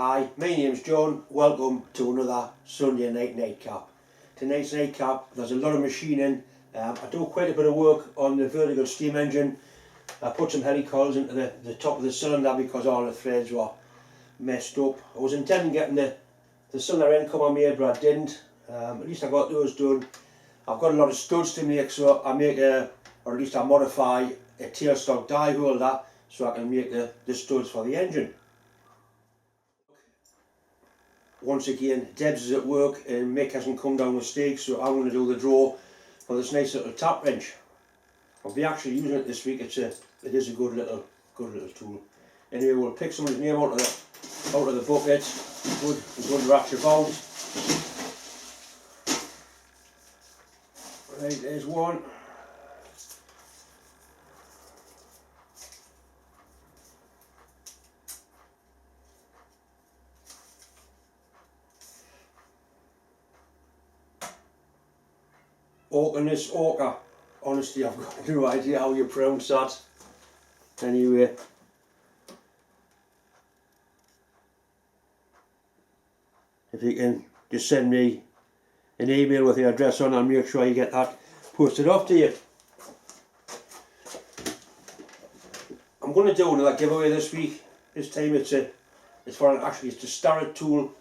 Hi, my name's John. Welcome to another Sunday night nightcap. Tonight's nightcap, there's a lot of machining. I do quite a bit of work on the vertical steam engine. I put some helicoils into the top of the cylinder because all the threads were messed up. I was intending getting the cylinder end cover made, but I didn't. At least I got those done. I've got a lot of studs to make, so I make or at least I modify a tailstock die holder so I can make the studs for the engine. Once again, Debs is at work and Mick hasn't come down with stakes, so I'm going to do the draw for this nice little tap wrench. I'll be actually using it this week. It is a good little tool. Anyway, we'll pick someone's name out of the bucket. Good ratchet about. Right, there's one. Orca. Honestly, I've got no idea how you pronounce that. Anyway, if you can just send me an email with your address on, I'll make sure you get that posted off to you. I'm going to do another giveaway this week. This time it's a starter tool.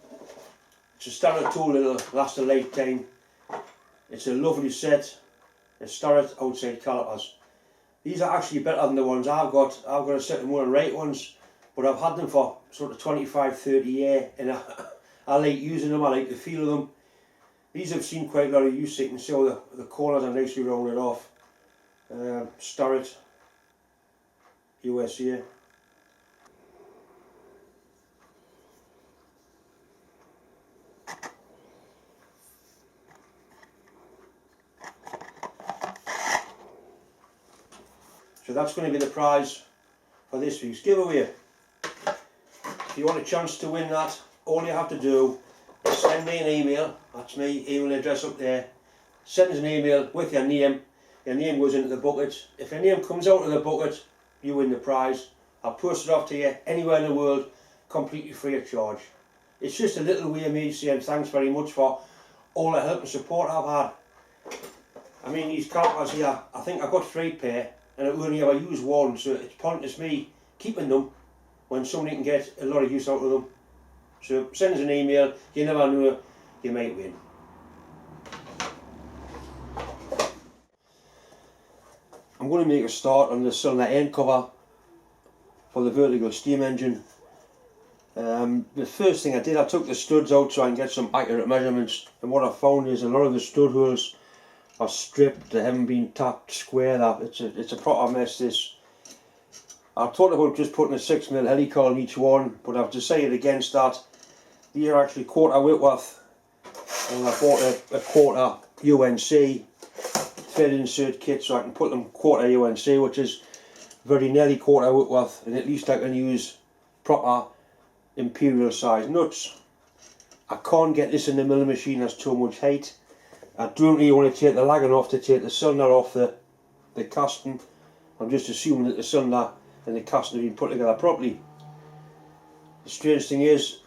It's a starter tool that'll last a lifetime. It's a lovely set. It's started outside calipers. These are actually better than the ones I've got. I've got a set of more right ones, but I've had them for sort of 25-30 years, and I like using them. I like the feel of them. These have seen quite a lot of use. So you can see how the corners are nicely rounded off. Starrett, USA. So that's going to be the prize for this week's giveaway. If you want a chance to win that, all you have to do is send me an email. That's my email address up there. Send us an email with your name. Your name goes into the bucket. If your name comes out of the bucket, you win the prize. I'll post it off to you anywhere in the world, completely free of charge. It's just a little way of me saying thanks very much for all the help and support I've had. I mean, these calipers here, I think I've got 3 pair. And I only ever use one, so it's pointless me keeping them when somebody can get a lot of use out of them. So send us an email, you never know, you might win. I'm going to make a start on the cylinder end cover for the vertical steam engine. The first thing I did, I took the studs out so I can get some accurate measurements, and what I found is a lot of the stud holes are stripped, they haven't been tapped square. It's a proper mess this. I thought about just putting a 6mm helicoil in each one, but I've decided against that. These are actually quarter Whitworth, and I bought a quarter UNC thread insert kit so I can put them quarter UNC, which is very nearly quarter Whitworth, and at least I can use proper imperial size nuts. I can't get this in the milling machine, there's too much height. I don't really want to take the lagging off to take the cylinder off the casting. I'm just assuming that the cylinder and the casting have been put together properly. The strange thing is,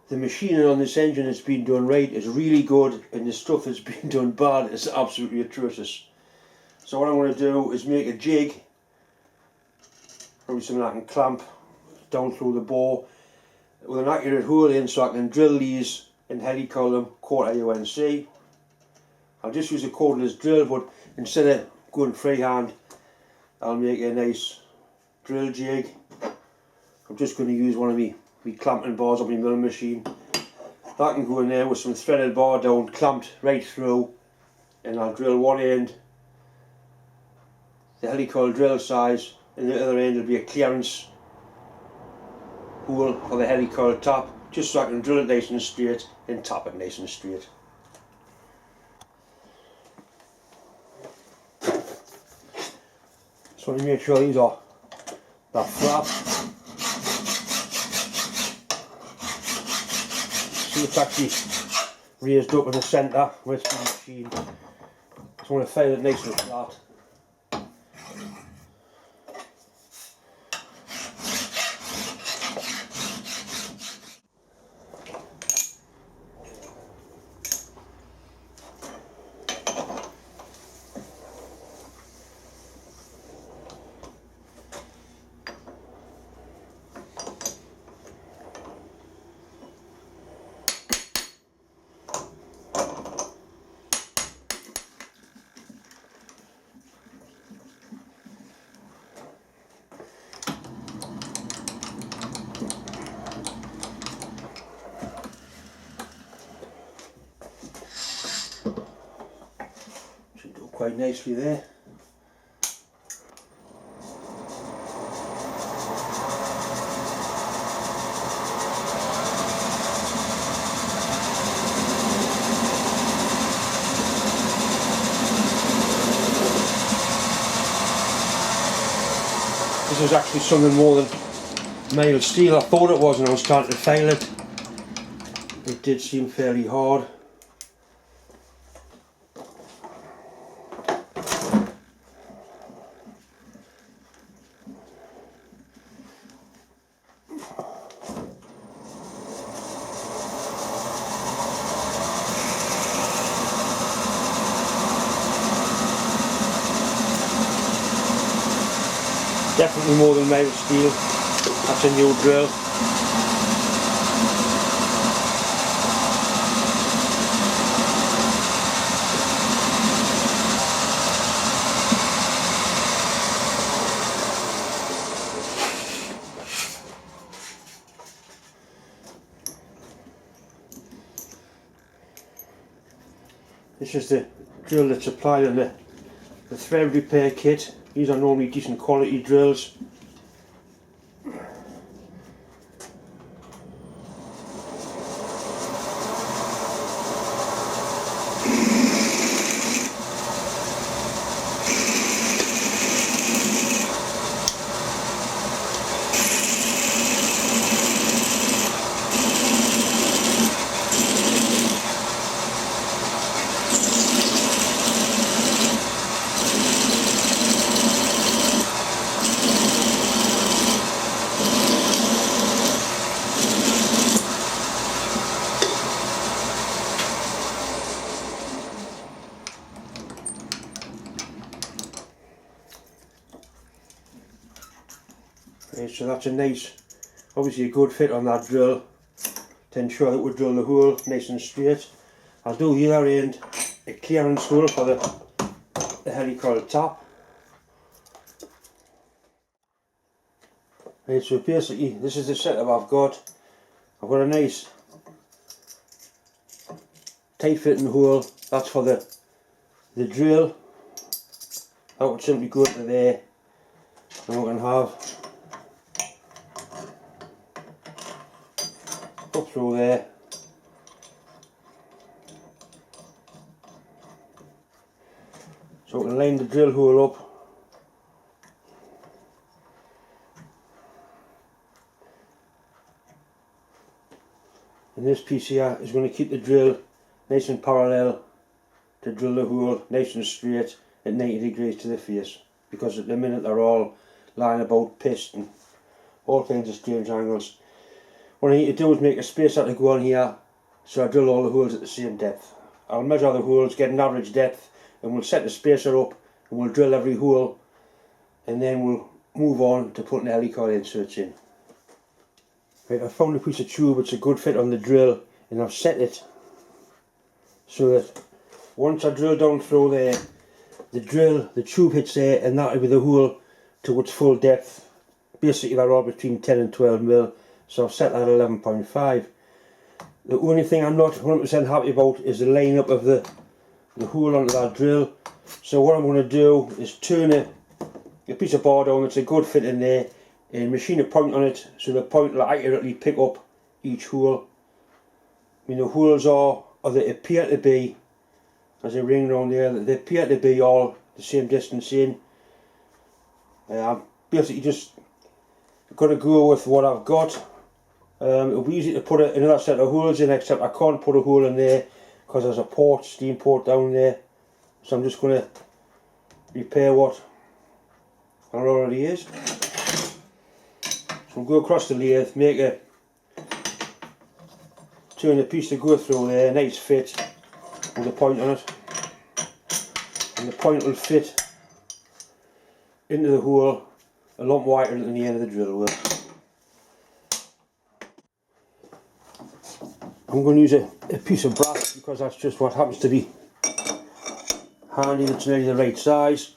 the machining on this engine that's been done right is really good, and the stuff that's been done bad is absolutely atrocious. So what I'm going to do is make a jig, probably something I can clamp down through the bore with an accurate hole in so I can drill these and helicoil them quarter UNC. I'll just use a cordless drill, but instead of going freehand, I'll make a nice drill jig. I'm just going to use one of my clamping bars on my milling machine. That can go in there with some threaded bar down, clamped right through, and I'll drill one end, the helicoil drill size, and the other end will be a clearance hole for the helicoil tap, just so I can drill it nice and straight and tap it nice and straight. So I make sure these are flat. See, it's actually raised up in the centre where it's been machined. So I want to file it nice and flat. quite nicely there. This is actually something more than mild steel. I thought it was when I was starting to file it. It did seem fairly hard. Definitely more than mild steel. That's a new drill. This is the drill that's applied on the thread repair kit. These are normally decent quality drills. Right, so that's a nice, obviously a good fit on that drill to ensure that we drill the hole nice and straight. I'll do the other end a clearance hole for the helicoil tap. Right, so basically this is the setup I've got. I've got a nice tight fitting hole, that's for the drill. That would simply go into there, and we can have up through there. So we can line the drill hole up. And this piece here is going to keep the drill nice and parallel to drill the hole nice and straight at 90 degrees to the face, because at the minute they're all lying about pissed and all kinds of strange angles. What I need to do is make a spacer to go on here so I drill all the holes at the same depth. I'll measure the holes, get an average depth, and we'll set the spacer up and we'll drill every hole, and then we'll move on to putting the helicoil inserts in. Right, I found a piece of tube, it's a good fit on the drill, and I've set it so that once I drill down through there, the tube hits there, and that'll be the hole to its full depth. Basically they're all between 10 and 12 mil, so I've set that at 11.5. The only thing I'm not 100% happy about is the line up of the hole onto that drill. So what I'm going to do is turn a piece of bar down that's a good fit in there, and machine a point on it so the point will accurately pick up each hole. I mean, the holes are they appear to be, as a ring around there, they appear to be all the same distance in. I'm basically just got to go with what I've got. It'll be easy to put another set of holes in, except I can't put a hole in there because there's a steam port down there. So I'm just going to repair what there already is. So we'll go across the lathe, turn the piece to go through there, nice fit with a point on it, and the point will fit into the hole a lot wider than the end of the drill will. I'm going to use a piece of brass because that's just what happens to be handy, that's nearly the right size.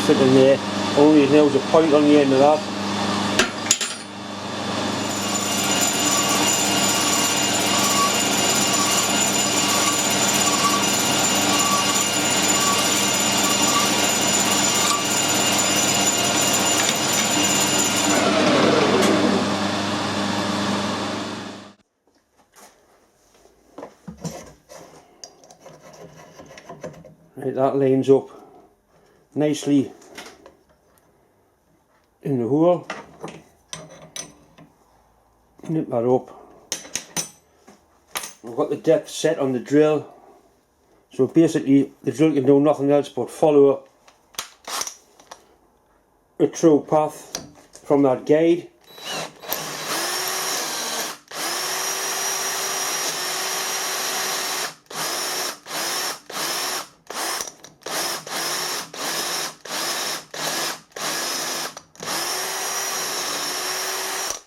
fit in there. Only there's a point on the end of that. Right, that lines up nicely in the hole. Nip that up. We've got the depth set on the drill, so basically the drill can do nothing else but follow a true path from that guide.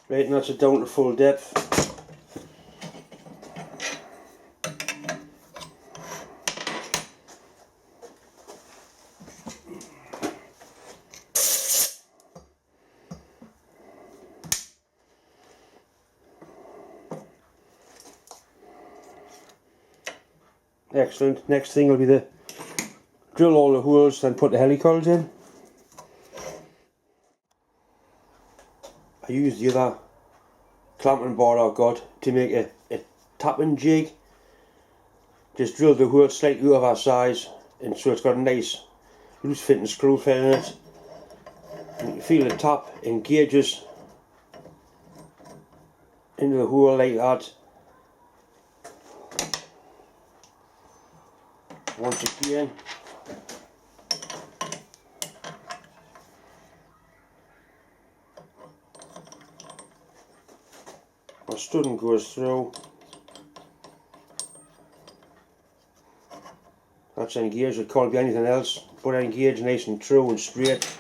Right, and that's it down to full depth. Excellent. Next thing will be the drill all the holes, then put the helicoils in. I used the other clamping board I've got to make a tapping jig. Just drilled the hole slightly over size, and so it's got a nice loose fitting screw fit in it. And you can feel the tap engages into the hole like that. Once again, our student goes through. That's engaged, it can't be anything else but engaged nice and true and straight.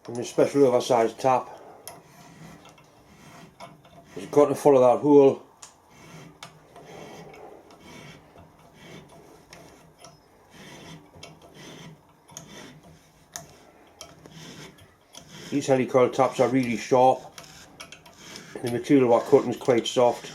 And the special oversized tap is got to follow that hole. These helicoil taps are really sharp, and the material we're cutting is quite soft.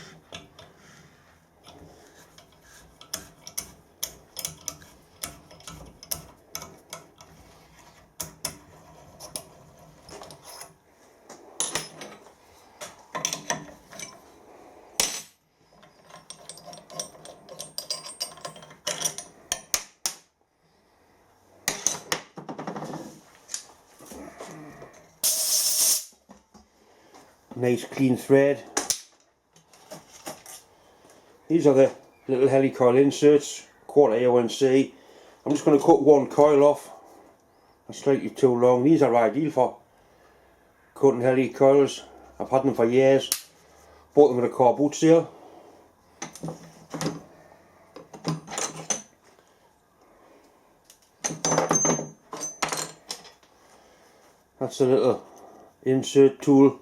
Nice clean thread. These are the little helicoil inserts, 1/4 A1C. I'm just going to cut one coil off. That's slightly too long. These are ideal for cutting helicoils. I've had them for years. Bought them at a car boot sale. That's a little insert tool.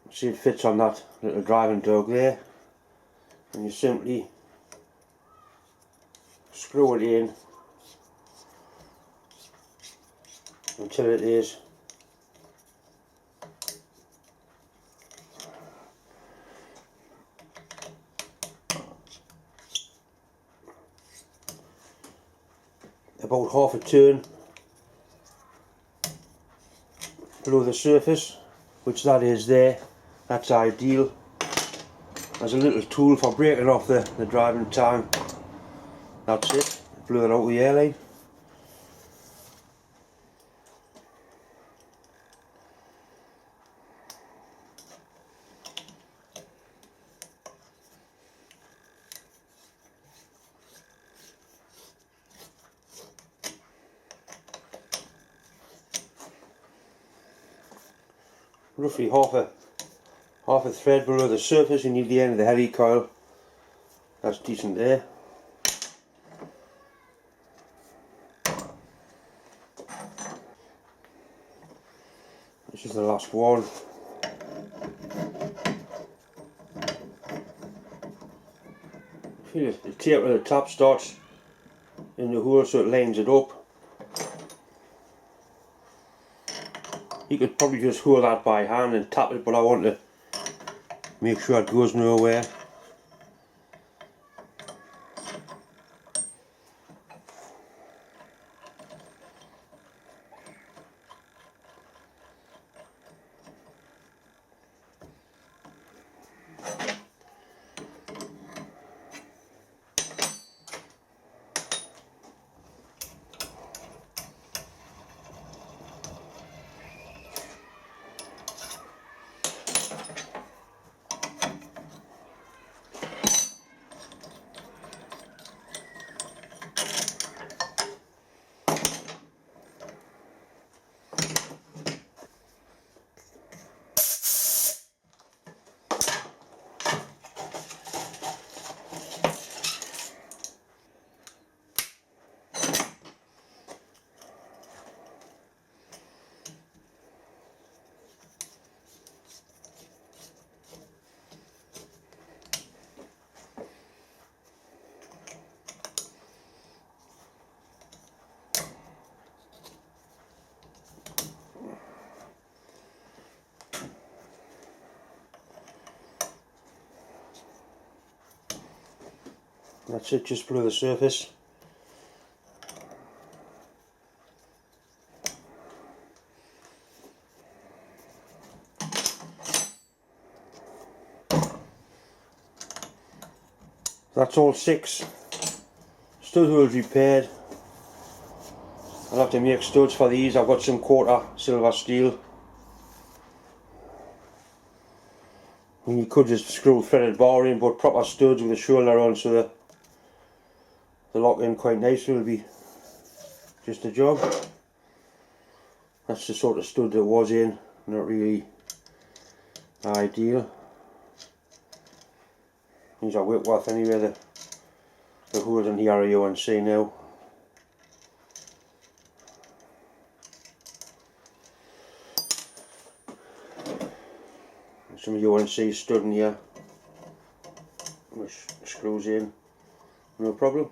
See, it fits on that little driving dog there, and you simply screw it in until it is about half a turn below the surface, which that is there. That's ideal as a little tool for breaking off the driving time. That's it, blew it out with the airline. Roughly half a thread below the surface. You need the end of the helicoil. That's decent there. This is the last one. the tape at the top starts in the hole so it lines it up. You could probably just hold that by hand and tap it, but I want to make sure it goes nowhere. That's it, just below the surface. That's all 6 stud holes repaired. I'll have to make studs for these. I've got some quarter silver steel. And you could just screw threaded bar in, but proper studs with a shoulder on so they lock in quite nicely will be just a job. That's the sort of stud that was in, not really ideal. These are Whitworth anyway, the holes in here are UNC now. Some UNC stud in here, which screws in, no problem.